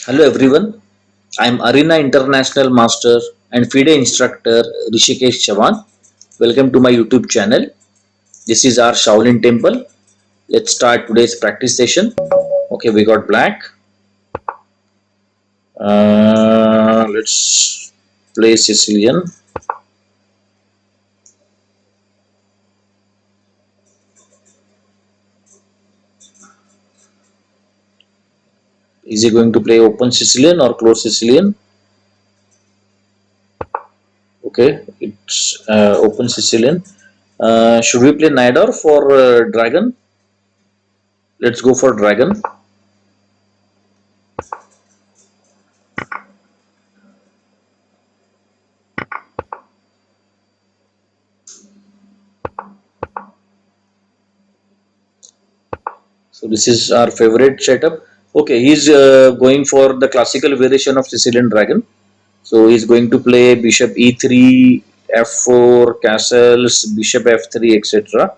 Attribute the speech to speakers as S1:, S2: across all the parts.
S1: Hello everyone, I am Arena International Master and FIDE instructor Rishikesh Chavan. Welcome to my YouTube channel. This is our Shaolin Temple. Let's start today's practice session. Okay, we got black. Let's play Sicilian. Is he going to play open Sicilian or closed Sicilian? Okay, it's open Sicilian. Should we play Knight or for Dragon? Let's go for Dragon. So this is our favorite setup. Okay, he's going for the classical variation of Sicilian Dragon. So he's going to play Bishop E3, F4, castles, Bishop F3, etc.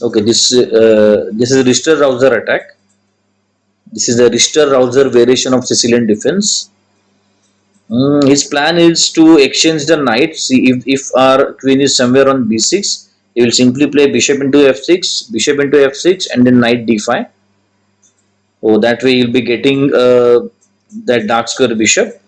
S1: Okay, this is Richter-Rauser attack. This is the Richter-Rauser variation of Sicilian defense. His plan is to exchange the knight. See if our queen is somewhere on b6, he will simply play bishop into f6, and then knight d5. So that way you'll be getting that dark square bishop.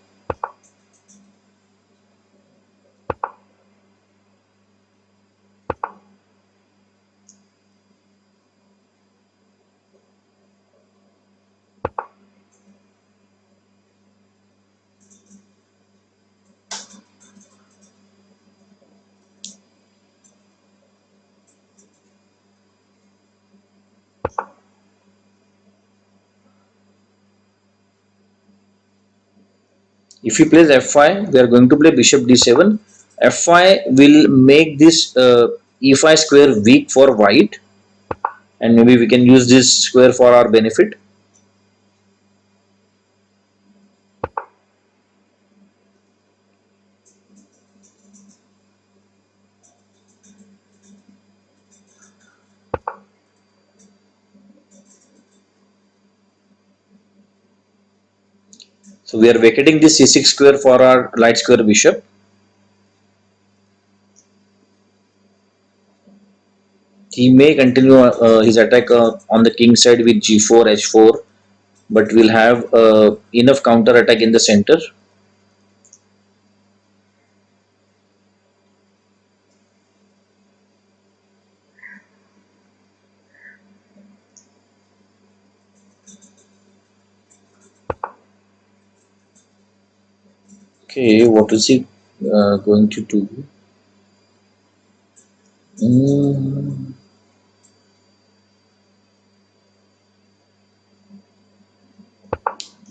S1: If he plays f5, we are going to play bishop d7. f5 will make this e5 square weak for white, and maybe we can use this square for our benefit. So we are vacating this c6 square for our light square bishop. He may continue his attack on the king side with g4, h4, but we'll have enough counter attack in the center. Okay, what is he going to do? Mm,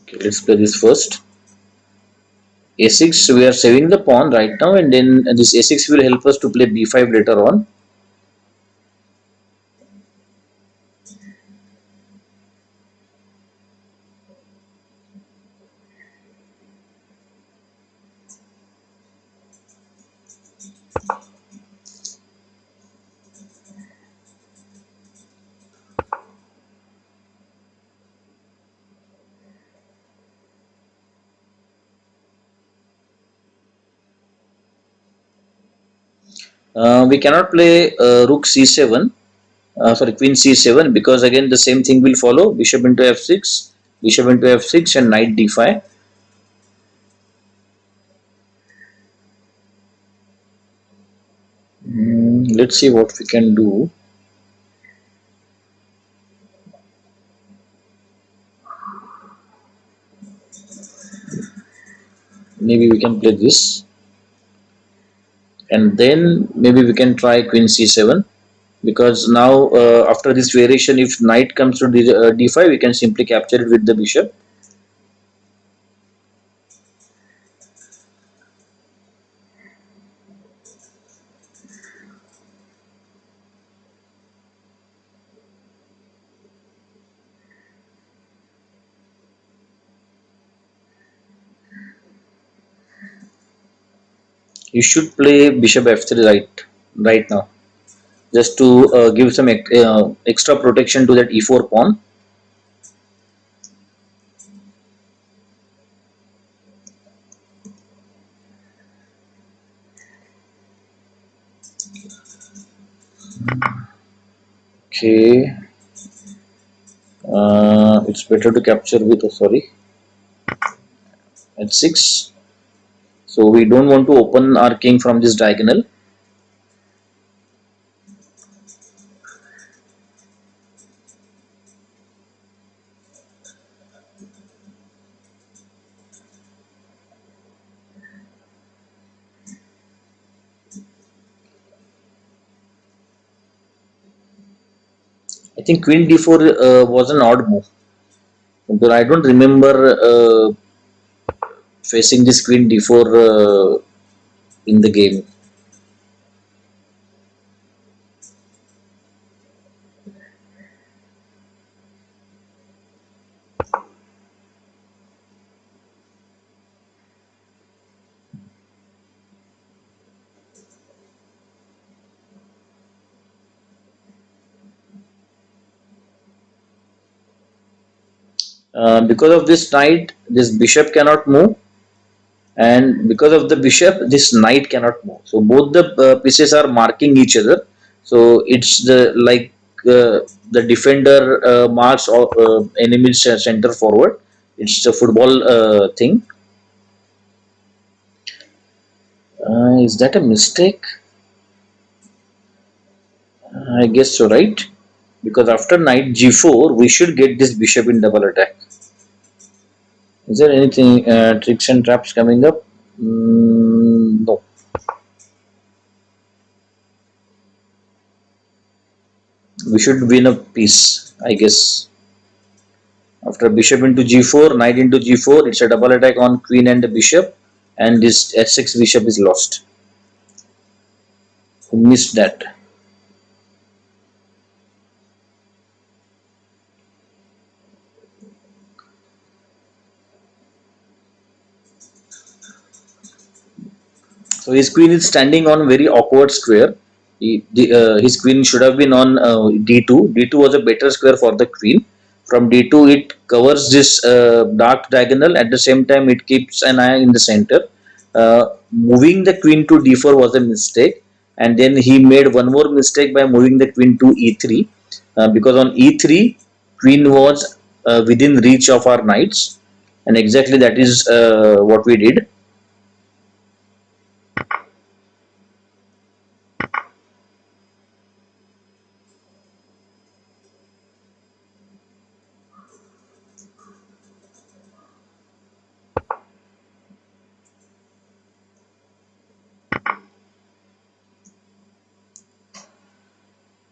S1: okay, let's play this first. a6, we are saving the pawn right now, and then this a6 will help us to play b5 later on. We cannot play rook c7, sorry, queen c7, because again the same thing will follow: bishop into f6, bishop into f6, and knight d5. Let's see what we can do. Maybe we can play this, and then maybe we can try queen c7, because now after this variation, if knight comes to d5, we can simply capture it with the bishop. You should play bishop f3 right now, just to give some extra protection to that e4 pawn. Okay, it's better to capture with sorry at 6. So we don't want to open our king from this diagonal. I think queen d4 was an odd move, but I don't remember facing this queen d4 in the game. Because of this knight, this bishop cannot move, and because of the bishop, this knight cannot move. So both the pieces are marking each other. So it's the like the defender marks or enemy's center forward. It's a football thing. Is that a mistake? I guess so, right? Because after knight g4, we should get this bishop in double attack. Is there anything tricks and traps coming up? No. We should win a piece, I guess. After bishop into g4, knight into g4, it's a double attack on queen and the bishop, and this h6 bishop is lost. Who missed that? So his queen is standing on very awkward square. His queen should have been on d2. d2 was a better square for the queen. From d2, it covers this dark diagonal. At the same time, it keeps an eye in the center. Moving the queen to d4 was a mistake, and then he made one more mistake by moving the queen to e3, because on e3, queen was within reach of our knights, and exactly that is what we did.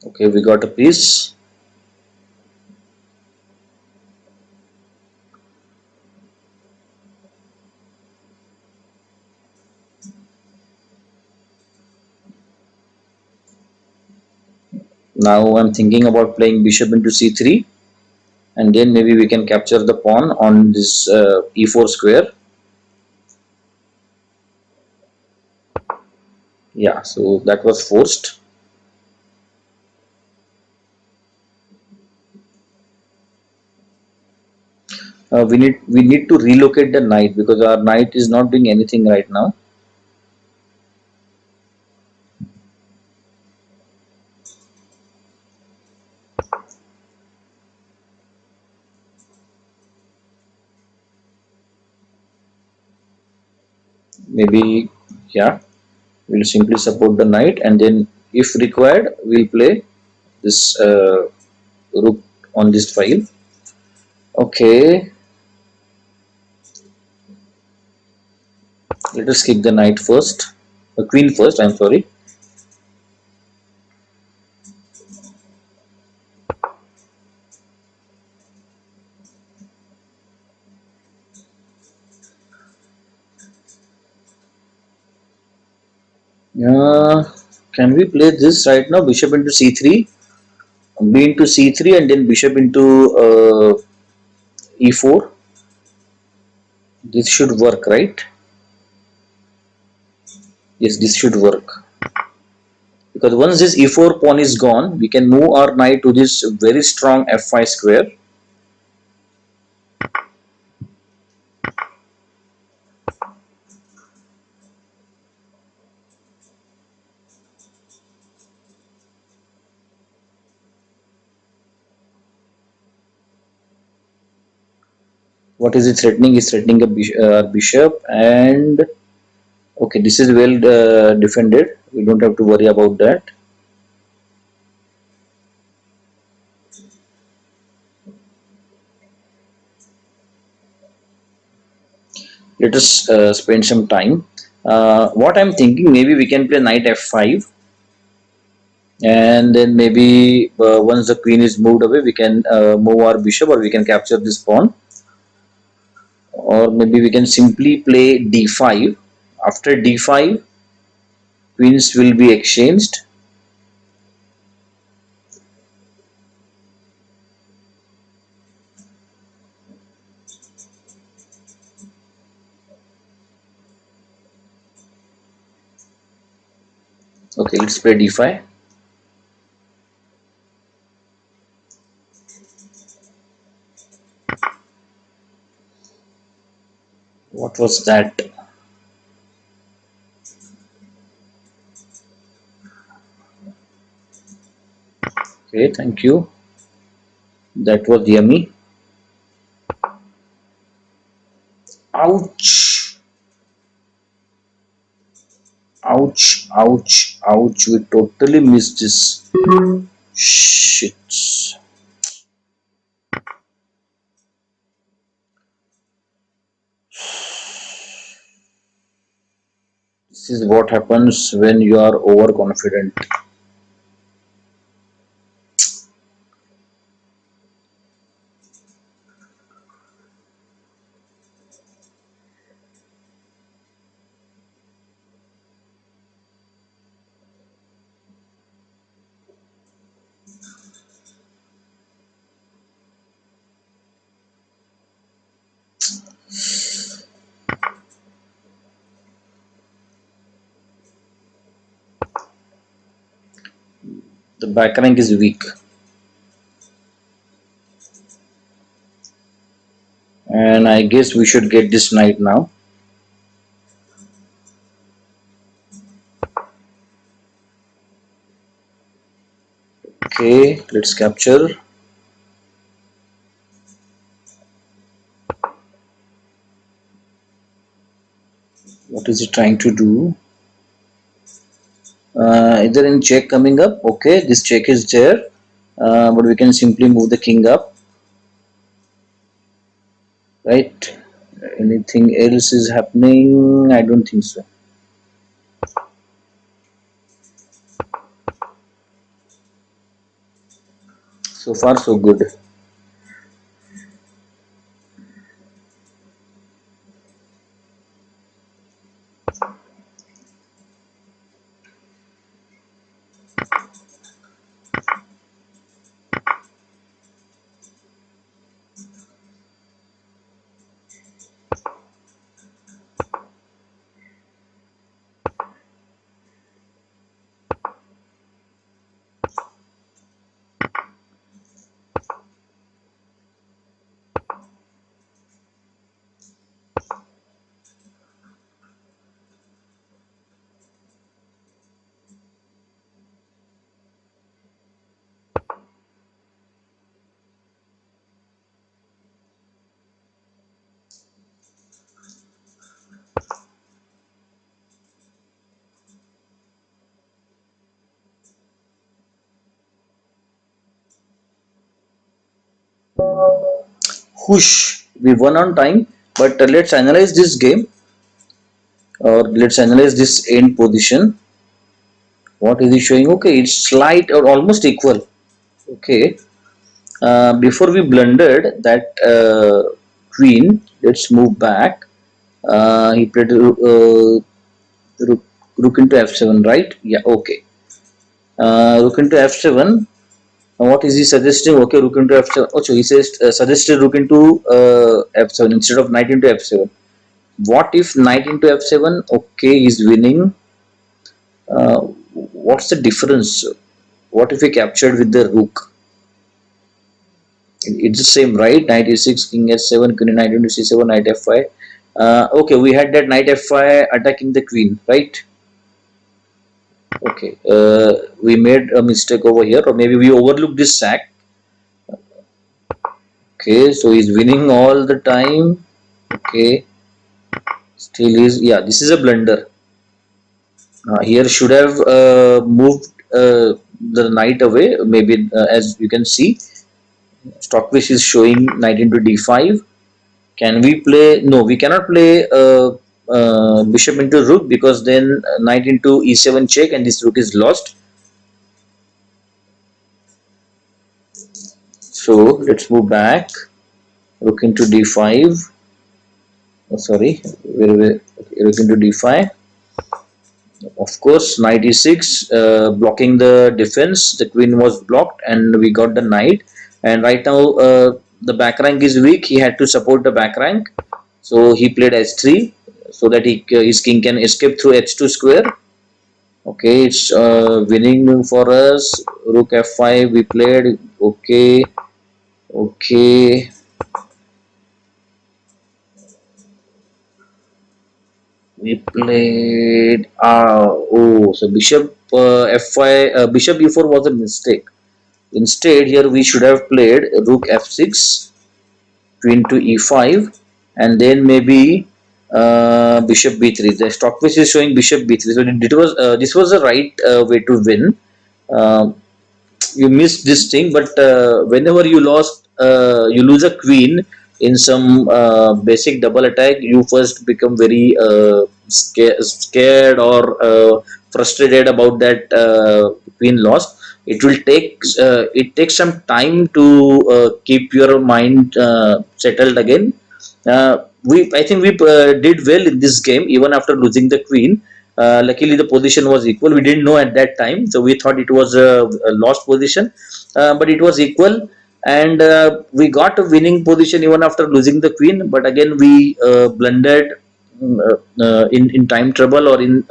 S1: Okay, we got a piece. Now I'm thinking about playing bishop into c3, and then maybe we can capture the pawn on this e4 square. Yeah, so that was forced. We need to relocate the knight because our knight is not doing anything right now. Maybe, yeah, we'll simply support the knight, and then if required, we'll play this rook on this file. Okay, let us kick the knight first, the queen first. I'm sorry. Uh, can we play this right now? Bishop into c3, b into c3, and then bishop into e4. This should work, right? Yes, this should work. Because once this e4 pawn is gone, we can move our knight to this very strong f5 square. What is it threatening? Is threatening a bishop, and okay, this is well defended. We don't have to worry about that. Let us spend some time. What I'm thinking, maybe we can play knight f5, and then maybe once the queen is moved away, we can move our bishop, or we can capture this pawn, or maybe we can simply play d5. After d5, queens will be exchanged. Okay, let's play d5. What was that? Okay, thank you. That was yummy. Ouch! Ouch! Ouch! Ouch! We totally missed this. Shit. This is what happens when you are overconfident. The back rank is weak, and I guess we should get this knight now. Okay, let's capture. What is he trying to do? Is there any check coming up? Okay, this check is there, but we can simply move the king up. Right? Anything else is happening? I don't think so. So far, so good. Whoosh! We won on time, but let's analyze this game, or let's analyze this end position. What is he showing? Okay, it's slight or almost equal. Okay, before we blundered that queen, let's move back. He played rook into f7, right? Yeah, okay. Rook into f7. What is he suggesting? Okay, rook into f7. Oh, so he says suggested rook into f7 instead of knight into f7. What if knight into f7? Okay, he's winning. Uh, what's the difference? What if we captured with the rook? It's the same, right? Knight e6, king s7, queen knight into c7, knight f5. Okay, we had that knight f5 attacking the queen, right? Okay, we made a mistake over here, or maybe we overlooked this sack. Okay, so he's winning all the time. Okay, still is, yeah, this is a blunder. Here should have moved the knight away. Maybe as you can see, Stockfish is showing knight into d5. Can we play? No, we cannot play bishop into rook, because then knight into e7 check and this rook is lost. So let's move back. Rook into d5. Oh, sorry, rook into d5. Of course, knight e6, blocking the defense. The queen was blocked, and we got the knight. And right now, the back rank is weak. He had to support the back rank, so he played h3 so that his king can escape through h2 square. Okay, it's winning for us. Rook f5 we played. Okay, okay. We played. Oh, so bishop f5, bishop e4 was a mistake. Instead, here we should have played rook f6, queen to e5, and then maybe bishop b3. The Stockfish is showing bishop b3. So it was this was the right way to win. Uh, you missed this thing, but whenever you lose a queen in some basic double attack, you first become very scared or frustrated about that queen loss. It will take it takes some time to keep your mind settled again. We I think we did well in this game even after losing the queen. Luckily, the position was equal. We didn't know at that time, so we thought it was a lost position, but it was equal, and we got a winning position even after losing the queen. But again, we blundered in time trouble, or in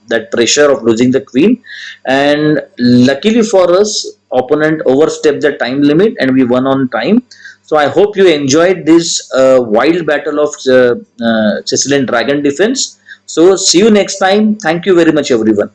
S1: that pressure of losing the queen, and luckily for us, opponent overstepped the time limit, and we won on time. So I hope you enjoyed this wild battle of Sicilian Dragon Defense. So see you next time. Thank you very much, everyone.